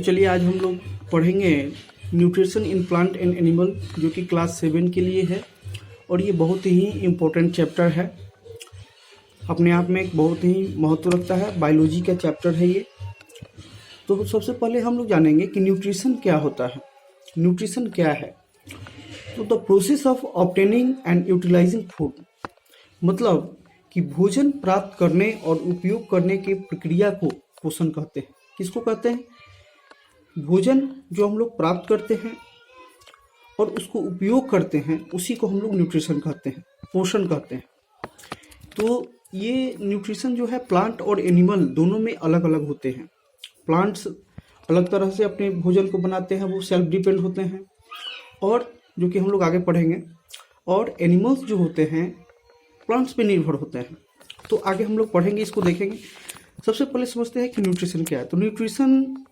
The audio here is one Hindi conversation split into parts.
तो चलिए आज हम लोग पढ़ेंगे nutrition in plant and animal, जो कि क्लास 7 के लिए है और ये बहुत ही इम्पोर्टेंट चैप्टर है। अपने आप में एक बहुत ही महत्व रखता है, बायोलॉजी का चैप्टर है ये। तो सबसे पहले हम लोग जानेंगे कि न्यूट्रिशन क्या होता है। न्यूट्रिशन क्या है? तो the process of obtaining and utilising food, मतलब कि भोजन प्राप्त करने और उपयोग करने की प्रक्रिया को पोषण कहते हैं। किसको कहते हैं? भोजन जो हम लोग प्राप्त करते हैं और उसको उपयोग करते हैं, उसी को हम लोग न्यूट्रिशन कहते हैं, पोषण कहते हैं। तो ये न्यूट्रिशन जो है प्लांट और एनिमल दोनों में अलग अलग होते हैं। प्लांट्स अलग तरह से अपने भोजन को बनाते हैं, वो सेल्फ डिपेंड होते हैं, और जो कि हम लोग आगे पढ़ेंगे। और एनिमल्स जो होते हैं प्लांट्स पे निर्भर होते हैं। तो आगे हम लोग पढ़ेंगे, इसको देखेंगे। सबसे पहले समझते हैं कि न्यूट्रिशन क्या है। तो न्यूट्रिशन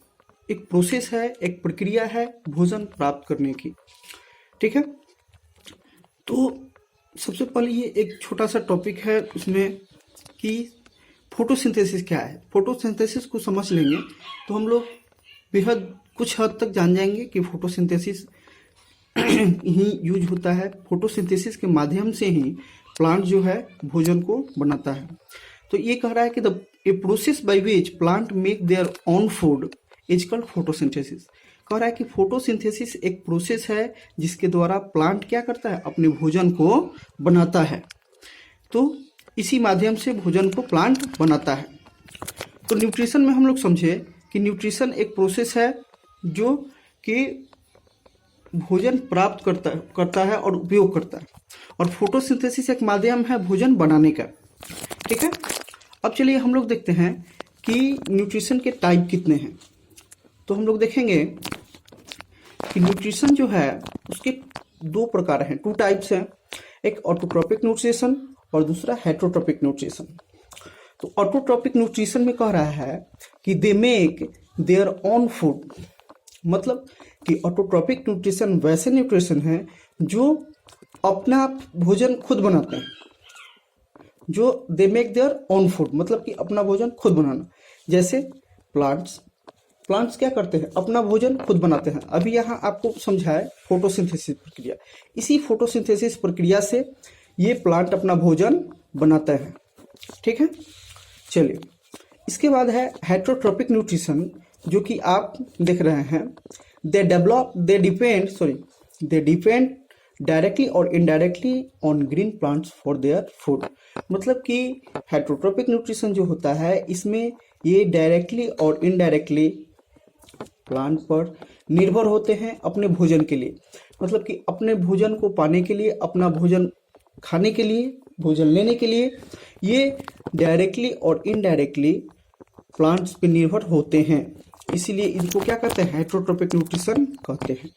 एक प्रोसेस है, एक प्रक्रिया है भोजन प्राप्त करने की। ठीक है, तो सबसे पहले ये एक छोटा सा टॉपिक है उसमें कि फोटोसिंथेसिस क्या है। फोटोसिंथेसिस को समझ लेंगे तो हम लोग बेहद कुछ हद तक जान जाएंगे कि फोटोसिंथेसिस ही यूज होता है। फोटोसिंथेसिस के माध्यम से ही प्लांट जो है भोजन को बनाता है। तो ये कह रहा है कि a process by which plant make their own food is called photosynthesis. कह रहा है कि फोटोसिंथेसिस एक प्रोसेस है जिसके द्वारा प्लांट क्या करता है, अपने भोजन को बनाता है। तो इसी माध्यम से भोजन को प्लांट बनाता है। तो न्यूट्रिशन में हम लोग समझे कि न्यूट्रिशन एक प्रोसेस है जो कि भोजन प्राप्त करता है और उपयोग करता है, और फोटोसिंथेसिस एक माध्यम है भोजन बनाने का। ठीक है, अब चलिए हम लोग देखते हैं कि न्यूट्रिशन के टाइप कितने हैं। तो हम लोग देखेंगे कि न्यूट्रिशन जो है उसके दो प्रकार हैं, टू टाइप्स हैं। एक ऑटोट्रोपिक न्यूट्रिशन और दूसरा हेटेरोट्रोपिक न्यूट्रिशन। तो ऑटोट्रोपिक न्यूट्रिशन में कह रहा है कि they make their own food, मतलब कि ऑटोट्रोपिक न्यूट्रिशन वैसे न्यूट्रिशन है जो अपना भोजन खुद बनाते हैं, जो they make their own food, मतलब कि अपना भोजन खुद बनाना। जैसे प्लांट्स क्या करते हैं, अपना भोजन खुद बनाते हैं। अभी यहाँ आपको समझाए फोटोसिंथेसिस प्रक्रिया। इसी फोटोसिंथेसिस प्रक्रिया से ये प्लांट अपना भोजन बनाते हैं। ठीक है, चलिए इसके बाद है हेटेरोट्रोपिक न्यूट्रिशन, जो कि आप देख रहे हैं। दे डिपेंड डायरेक्टली और indirectly on green plants for their food. मतलब कि हेटेरोट्रोपिक न्यूट्रिशन जो होता है इसमें ये डायरेक्टली और इनडायरेक्टली प्लांट पर निर्भर होते हैं अपने भोजन के लिए। मतलब कि अपने भोजन को पाने के लिए, अपना भोजन खाने के लिए, भोजन लेने के लिए ये डायरेक्टली और इनडायरेक्टली प्लांट्स पे निर्भर होते हैं। इसीलिए इनको क्या कहते हैं, हेटेरोट्रोपिक न्यूट्रिशन कहते हैं।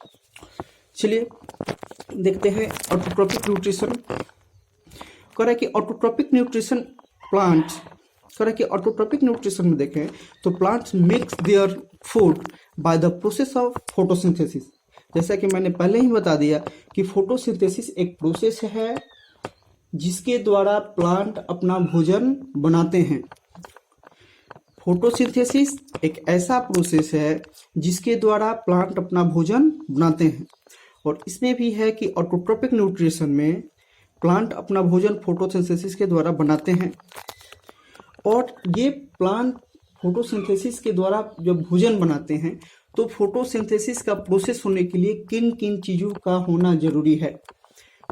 चलिए देखते हैं ऑटोट्रोपिक न्यूट्रिशन। कह रहा है कि ऑटोट्रोपिक न्यूट्रिशन प्लांट्स, कह रहा है कि ऑटोट्रोपिक न्यूट्रिशन में देखें तो plants mix their food by the process of photosynthesis. जैसा कि मैंने पहले ही बता दिया कि फोटोसिंथेसिस एक प्रोसेस है जिसके द्वारा प्लांट अपना भोजन बनाते हैं। फोटोसिंथेसिस एक ऐसा प्रोसेस है जिसके द्वारा प्लांट अपना भोजन बनाते हैं, और इसमें भी है कि ऑटोट्रोपिक न्यूट्रिशन में प्लांट अपना भोजन फोटोसिंथेसिस के द्वारा बनाते हैं। और ये प्लांट फोटोसिंथेसिस के द्वारा जब भोजन बनाते हैं तो फोटोसिंथेसिस का प्रोसेस होने के लिए किन किन चीज़ों का होना जरूरी है।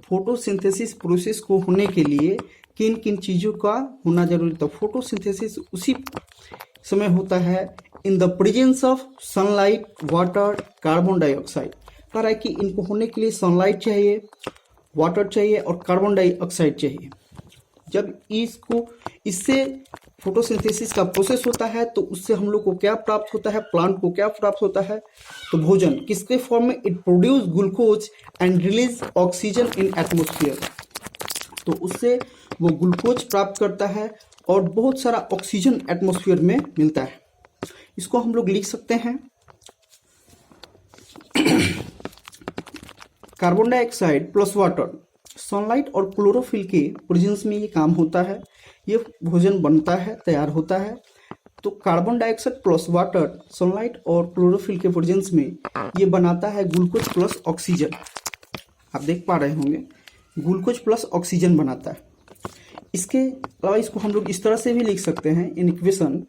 फोटोसिंथेसिस प्रोसेस को होने के लिए किन किन चीज़ों का होना जरूरी। तो फोटोसिंथेसिस उसी समय होता है in the presence of sunlight, water, carbon dioxide. कह रहा है कि इनको होने के लिए सनलाइट चाहिए, वाटर चाहिए और कार्बन डाइऑक्साइड चाहिए। जब इससे फोटोसिंथेसिस का प्रोसेस होता है तो उससे हम लोग को क्या प्राप्त होता है, प्लांट को क्या प्राप्त होता है, तो भोजन किसके फॉर्म में, it produce glucose and release oxygen in atmosphere. तो उससे वो ग्लूकोज प्राप्त करता है और बहुत सारा ऑक्सीजन एटमोस्फियर में मिलता है। इसको हम लोग लिख सकते हैं carbon dioxide plus water, sunlight और क्लोरोफिल के प्रेजेंस में ये काम होता है, ये भोजन बनता है, तैयार होता है। तो carbon dioxide plus water, sunlight और क्लोरोफिल के प्रेजेंस में ये बनाता है ग्लूकोज प्लस ऑक्सीजन। आप देख पा रहे होंगे ग्लूकोज प्लस ऑक्सीजन बनाता है। इसके अलावा इसको हम लोग इस तरह से भी लिख सकते हैं in equation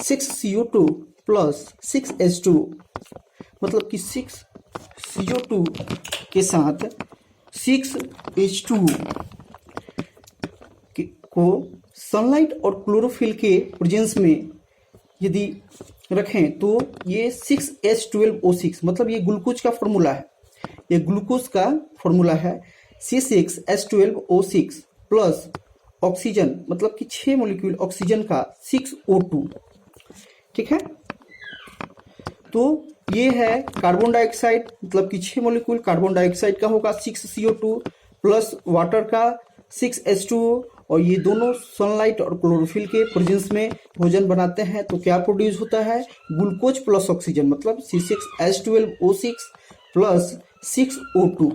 6CO2 plus 6H2, मतलब कि 6CO2 के साथ 6H2 को सनलाइट और क्लोरोफिल के प्रेजेंस में यदि रखें तो ये 6H12O6, मतलब ये ग्लूकोज का फॉर्मूला है, ये ग्लूकोज का फॉर्मूला है C6H12O6 प्लस ऑक्सीजन, मतलब कि 6 मॉलिक्यूल ऑक्सीजन का 6O2। ठीक है, तो ये है कार्बन डाइऑक्साइड, मतलब कि 6 मॉलिक्यूल कार्बन डाइऑक्साइड का होगा 6CO2 प्लस वाटर का 6H2O, और ये दोनों सनलाइट और क्लोरोफिल के प्रेजेंस में भोजन बनाते हैं तो क्या प्रोड्यूस होता है, ग्लूकोज प्लस ऑक्सीजन, मतलब C6H12O6 प्लस 6O2।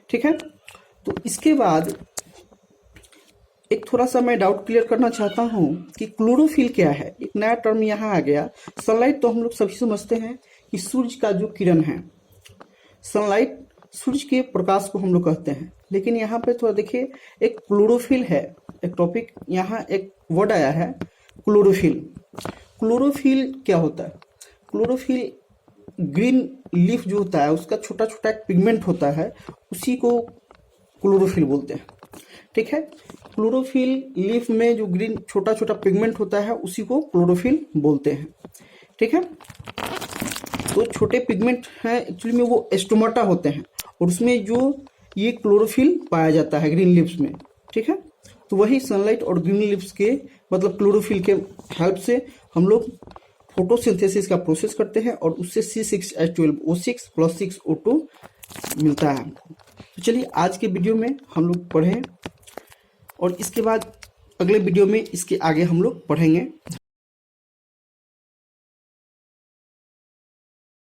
ठीक है, तो इसके बाद एक थोड़ा सा मैं डाउट क्लियर करना चाहता हूं कि क्लोरोफिल क्या है। एक नया टर्म यहाँ आ गया। सनलाइट तो हम लोग सभी समझते हैं कि सूर्य का जो किरण है, सनलाइट सूर्य के प्रकाश को हम लोग कहते हैं, लेकिन यहाँ पे थोड़ा देखिए एक क्लोरोफिल है, एक टॉपिक यहाँ एक वर्ड आया है क्लोरोफिल। क्लोरोफिल क्या होता है, क्लोरोफिल ग्रीन लीफ जो होता है उसका छोटा छोटा एक पिगमेंट होता है, उसी को क्लोरोफिल बोलते हैं। ठीक है, क्लोरोफिल लीफ में जो ग्रीन छोटा छोटा पिगमेंट होता है उसी को क्लोरोफिल बोलते हैं। ठीक है, तो छोटे पिगमेंट हैं एक्चुअली में वो स्टोमाटा होते हैं, और उसमें जो ये क्लोरोफिल पाया जाता है ग्रीन लीव्स में। ठीक है, तो वही सनलाइट और ग्रीन लीव्स के मतलब क्लोरोफिल के हेल्प से हम लोग फोटोसिंथेसिस का प्रोसेस करते हैं और उससे C6H12O6 प्लस 6O2 मिलता है। तो चलिए आज के वीडियो में हम लोग पढ़ें और इसके बाद अगले वीडियो में इसके आगे हम लोग पढ़ेंगे।